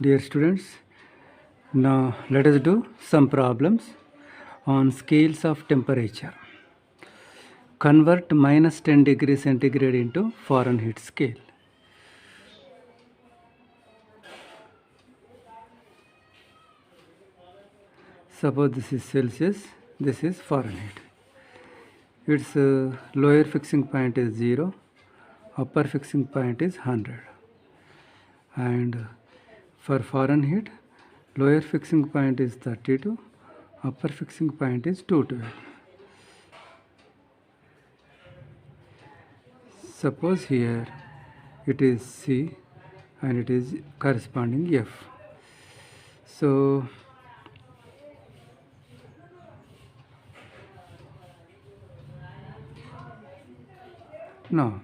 Dear students, now let us do some problems on scales of temperature. Convert minus 10 degrees centigrade into Fahrenheit scale. Suppose this is Celsius, this is Fahrenheit. Its lower fixing point is 0, upper fixing point is 100. And for Fahrenheit, lower fixing point is 32, upper fixing point is 212. Suppose here it is C and it is corresponding F. So now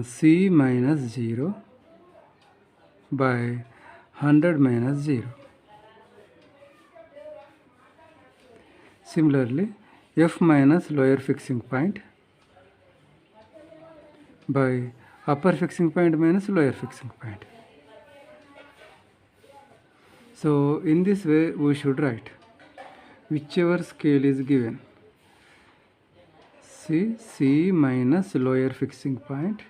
C minus 0 by 100 minus 0. Similarly, F minus lower fixing point by upper fixing point minus lower fixing point. So in this way we should write whichever scale is given. C minus lower fixing point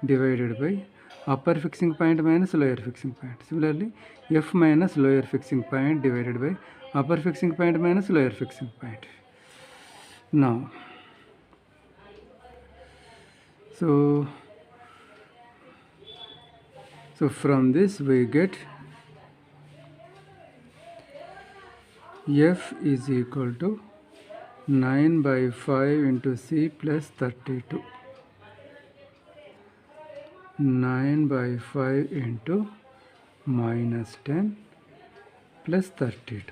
divided by upper fixing point minus lower fixing point. Similarly, F minus lower fixing point divided by upper fixing point minus lower fixing point. Now, so from this we get F is equal to 9 by 5 into C plus 32. 9 by 5 into minus 10 plus 32.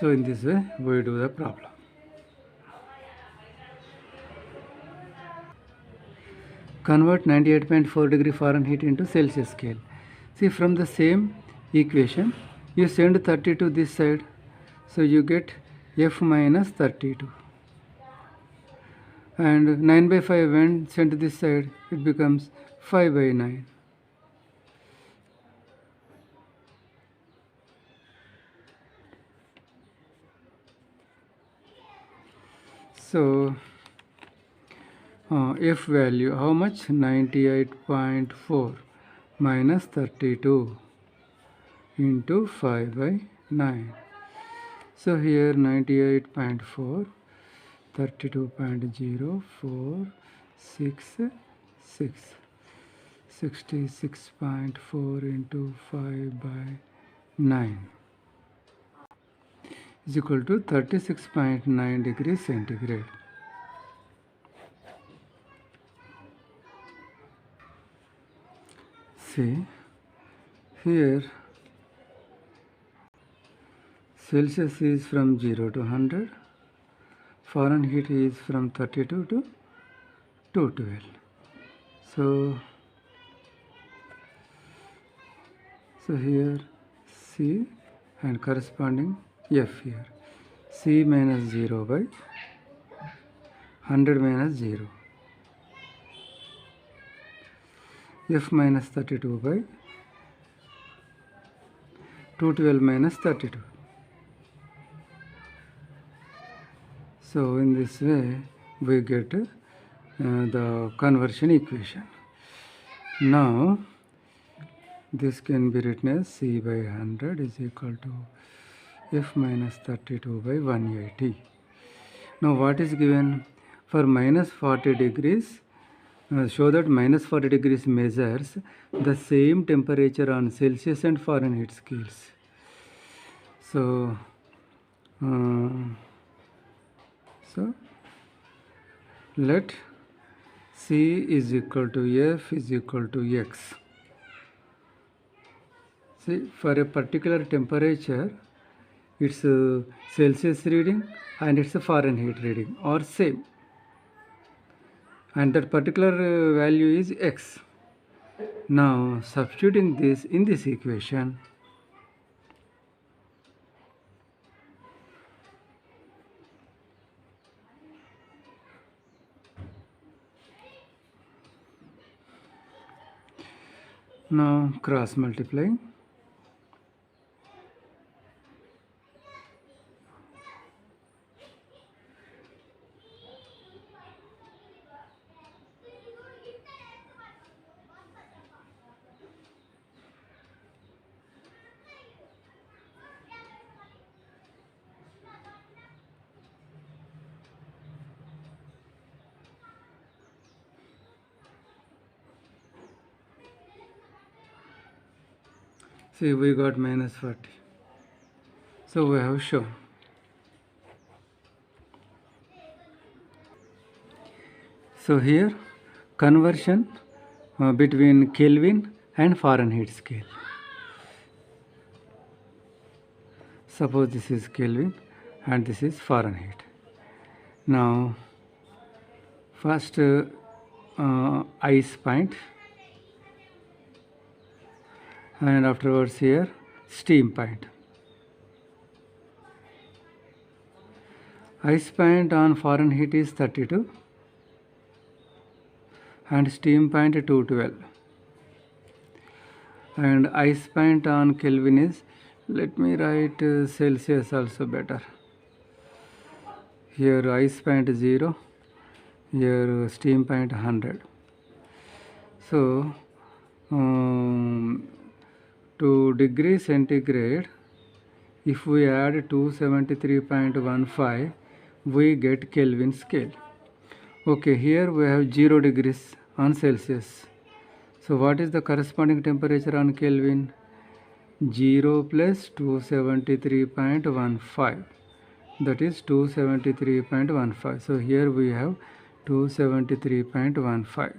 So in this way we do the problem. Convert 98.4 degree Fahrenheit into Celsius scale. See, from the same equation you send 32 this side, so you get F minus 32, and 9 by 5 when sent this side it becomes 5 by 9. So F value how much? 98.4 minus 32 into 5 by 9. So here 98.4, 32.0466, 66.4 into 5 by 9 is equal to 36.9 degrees centigrade. See, here Celsius is from 0 to 100, Fahrenheit is from 32 to 212. So here C and corresponding F here. C minus 0 by 100 minus 0. F minus 32 by 212 minus 32. So in this way we get the conversion equation. Now this can be written as C by 100 is equal to F minus 32 by 180. Now what is given for minus 40 degrees? Show that minus 40 degrees measures the same temperature on Celsius and Fahrenheit scales. So let C is equal to F is equal to X. See, for a particular temperature its Celsius reading and its Fahrenheit reading are same, and that particular value is x. Now substituting this in this equation, now cross multiplying. See, we got minus 40. So we have shown. So here conversion between Kelvin and Fahrenheit scale. Suppose this is Kelvin and this is Fahrenheit. Now first ice pint, and afterwards here steam pint. Ice pint on Fahrenheit is 32 and steam pint 212, and ice pint on Kelvin is, let me write Celsius also better. Here ice pint 0, here steam pint 100. So to degree centigrade, if we add 273.15, we get Kelvin scale. Okay, here we have 0 degrees on Celsius. So what is the corresponding temperature on Kelvin? 0 plus 273.15, that is 273.15. So here we have 273.15.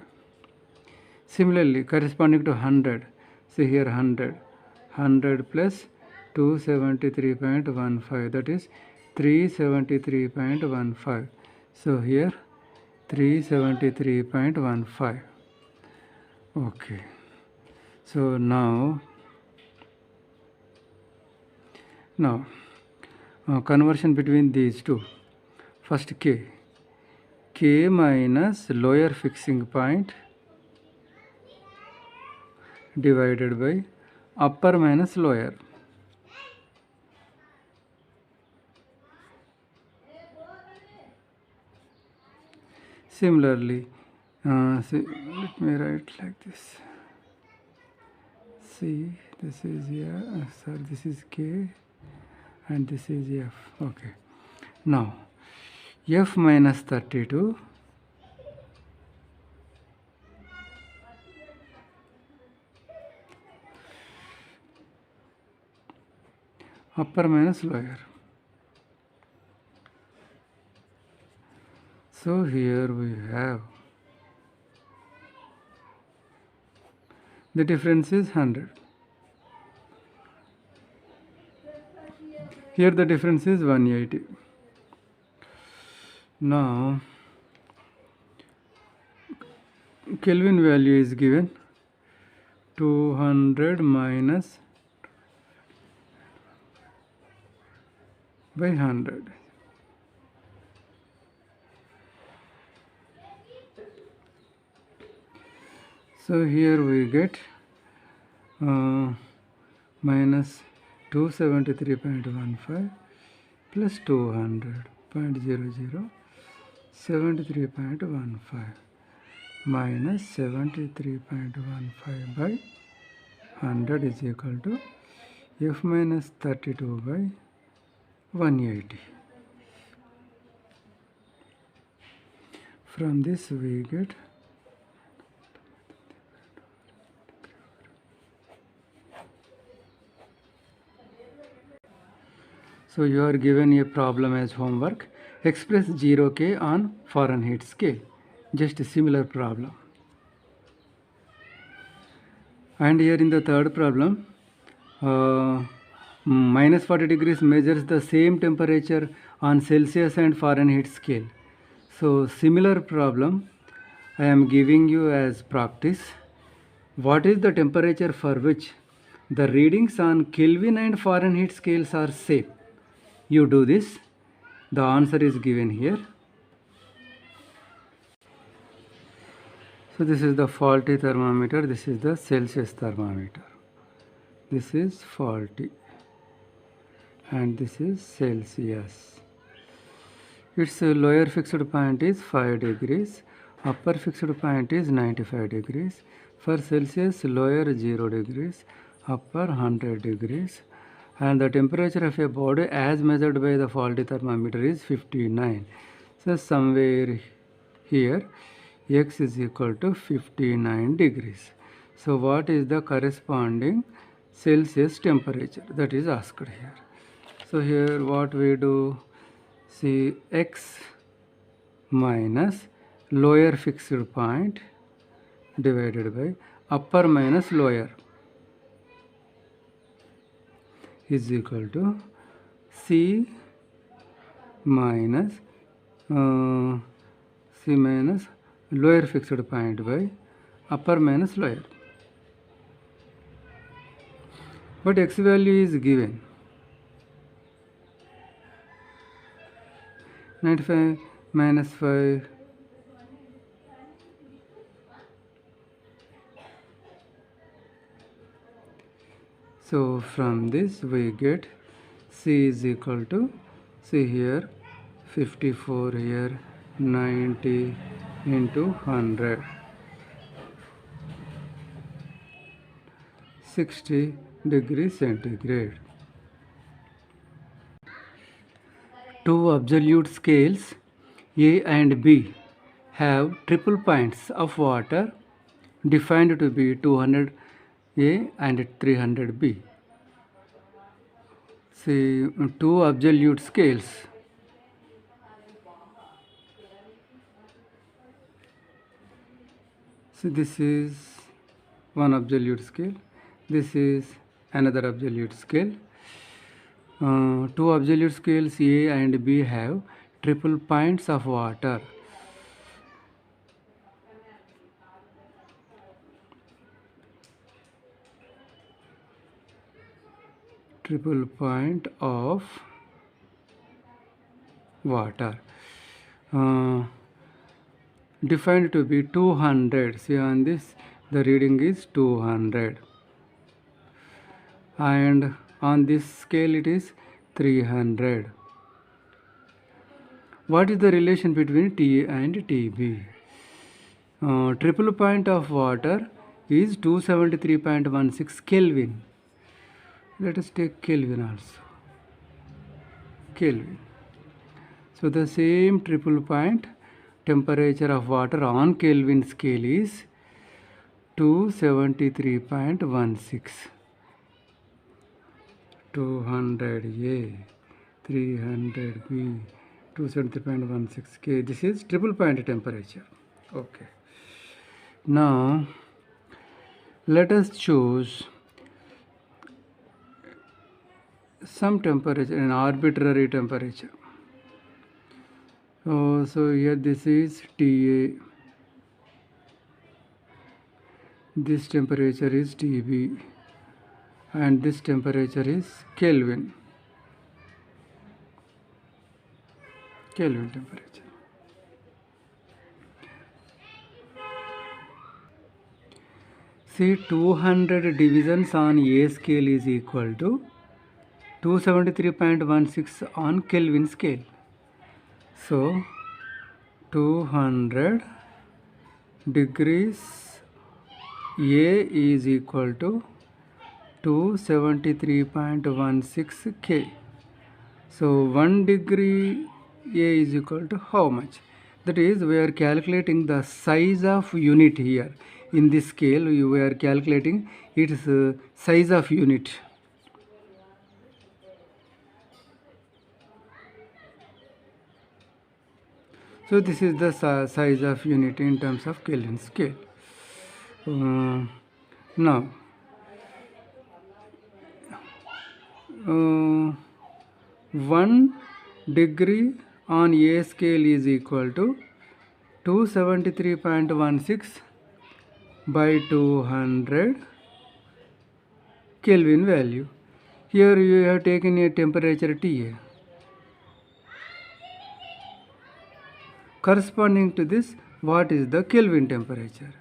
Similarly, corresponding to 100, see here 100 plus 273.15, that is 373.15. So here 373.15. Okay. So now conversion between these two. First K minus lower fixing point divided by upper minus lower. Similarly, see, let me write like this. See, this is this is K and this is F. Okay. Now F minus 32 upper minus lower. So here we have the difference is 100. Here the difference is 180. Now Kelvin value is given 200 minus by 100. So here we get minus 273.15 plus 200.00, 73.15 minus 73.15 by 100 is equal to F minus 32 by 180. From this we get So you are given a problem as homework. Express 0K on Fahrenheit scale. Just a similar problem. And here in the third problem, minus 40 degrees measures the same temperature on Celsius and Fahrenheit scale. So similar problem I am giving you as practice. What is the temperature for which the readings on Kelvin and Fahrenheit scales are same? You do this. The answer is given here. So this is the faulty thermometer. This is the Celsius thermometer. This is faulty. And this is Celsius. Its lower fixed point is 5 degrees. Upper fixed point is 95 degrees. For Celsius, lower 0 degrees. Upper 100 degrees. And the temperature of a body as measured by the faulty thermometer is 59. So somewhere here x is equal to 59 degrees. So what is the corresponding Celsius temperature? That is asked here. So here what we do, see x minus lower fixed point divided by upper minus lower is equal to C minus lower fixed point by upper minus lower. But x value is given 95 minus 5 . So from this we get C is equal to, see here 54 here, 90 into 100, 60 degrees centigrade. Two absolute scales A and B have triple pints of water defined to be 200 A and 300 B. See, two absolute scales. So this is one absolute scale. This is another absolute scale. Two absolute scales A and B have triple pints of water. Triple pint of water defined to be 200. See on this the reading is 200, and on this scale it is 300. What is the relation between T and TB? Triple point of water is 273.16 Kelvin. Let us take Kelvin also. Kelvin. So the same triple point temperature of water on Kelvin scale is 273.16. 200 A, 300 B, 273.16 K. This is triple point temperature. Okay. Now let us choose some temperature, an arbitrary temperature. So here this is TA, this temperature is TB, and this temperature is Kelvin. Kelvin temperature. See, 200 divisions on A scale is equal to 273.16 on Kelvin scale. So 200 degrees A is equal to 273.16 K. So 1 degree A is equal to how much? That is, we are calculating the size of unit here. In this scale, we are calculating its size of unit. So this is the size of unit in terms of Kelvin scale. Now 1 degree on A scale is equal to 273.16 by 200 Kelvin value. Here you have taken a temperature TA. Corresponding to this, what is the Kelvin temperature?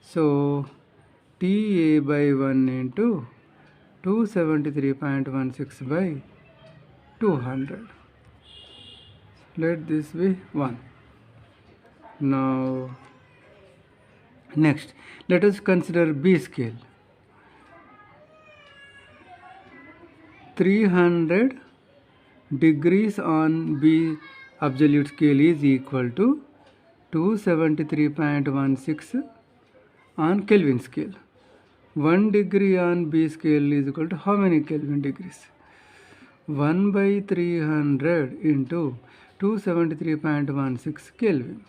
So TA by 1 into 273.16 by 200. Let this be 1. Now next, let us consider B scale. 300 degrees on B absolute scale is equal to 273.16 on Kelvin scale. 1 degree on B scale is equal to how many Kelvin degrees? 1 by 300 into 273.16 Kelvin.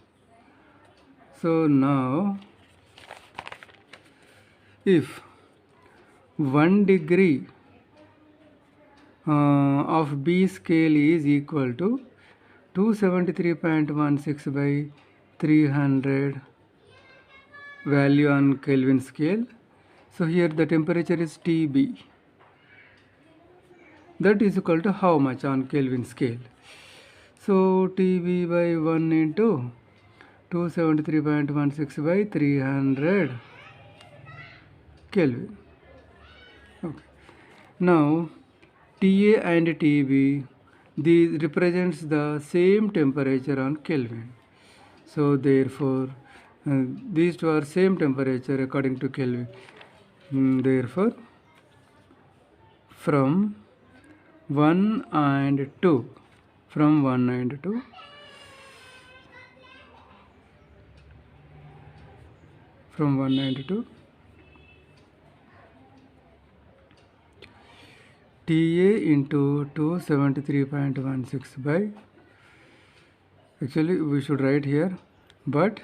So now, if 1 degree of B scale is equal to 273.16 by 300 value on Kelvin scale, so here the temperature is TB. That is equal to how much on Kelvin scale? So TB by 1 into 273.16 by 300 Kelvin. Okay. Now TA and TB, these represents the same temperature on Kelvin. So therefore these two are same temperature according to Kelvin. Therefore from 1 and 2, from 1 and 2, from 1 and 2, TA into 273.16 by, actually we should write here, but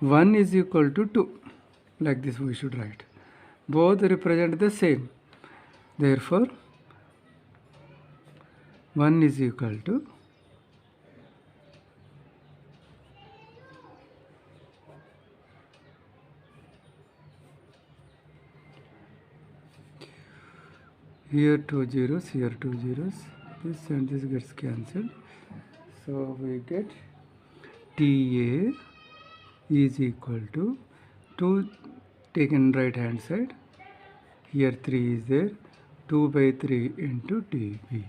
1 is equal to 2, like this we should write. Both represent the same. Therefore 1 is equal to here 2 zeros, here 2 zeros, this and this gets cancelled. So we get TA is equal to 2 taken right hand side, here 3 is there, 2 by 3 into TB.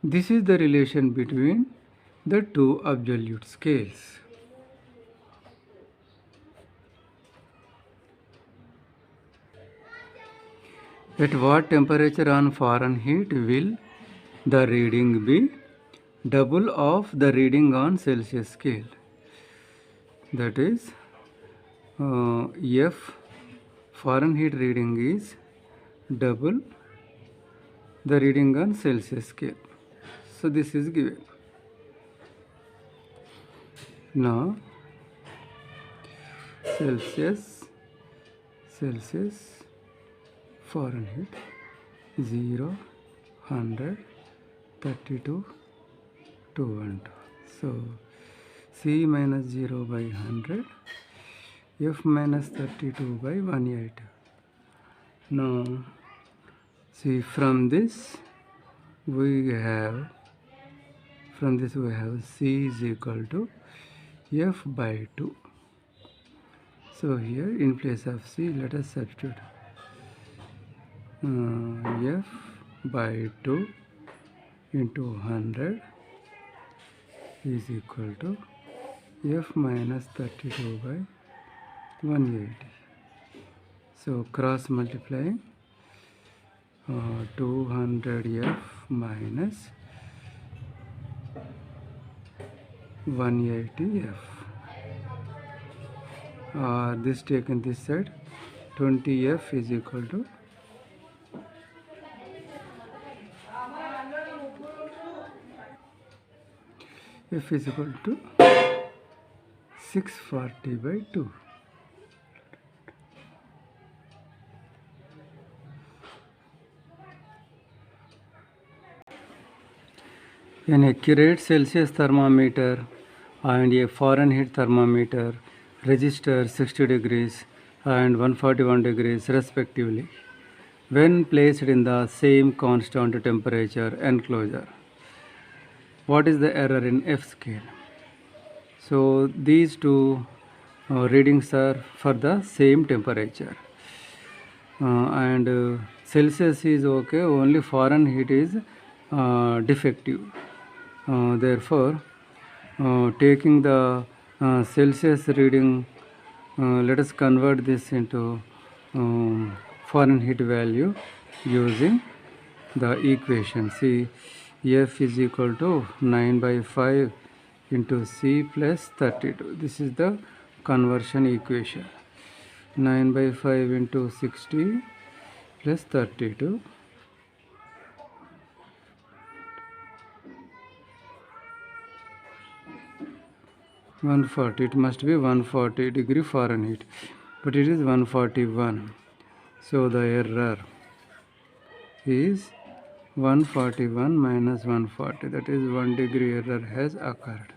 This is the relation between the two absolute scales. At what temperature on Fahrenheit will the reading be double of the reading on Celsius scale? That is, F Fahrenheit reading is double the reading on Celsius scale. So this is given. Now Celsius, Fahrenheit, 0, 100, 32, 212. So C minus 0 by 100, F minus 32 by 180. Now see, from this we have C is equal to F by 2. So here in place of C, let us substitute F by 2 into 100 is equal to F minus 32 by 180. So cross multiplying 200F minus 180F. This taken this side, 20F is equal to F is equal to 640 by 2. An accurate Celsius thermometer and a Fahrenheit thermometer register 60 degrees and 141 degrees respectively when placed in the same constant temperature enclosure. What is the error in F scale? So these two readings are for the same temperature, and Celsius is okay, only Fahrenheit is defective. Therefore, taking the Celsius reading, let us convert this into Fahrenheit value using the equation. See, F is equal to 9 by 5 into C plus 32. This is the conversion equation. 9 by 5 into 60 plus 32. 140, it must be 140 degree Fahrenheit, but it is 141. So the error is 141 minus 140, that is 1 degree error has occurred.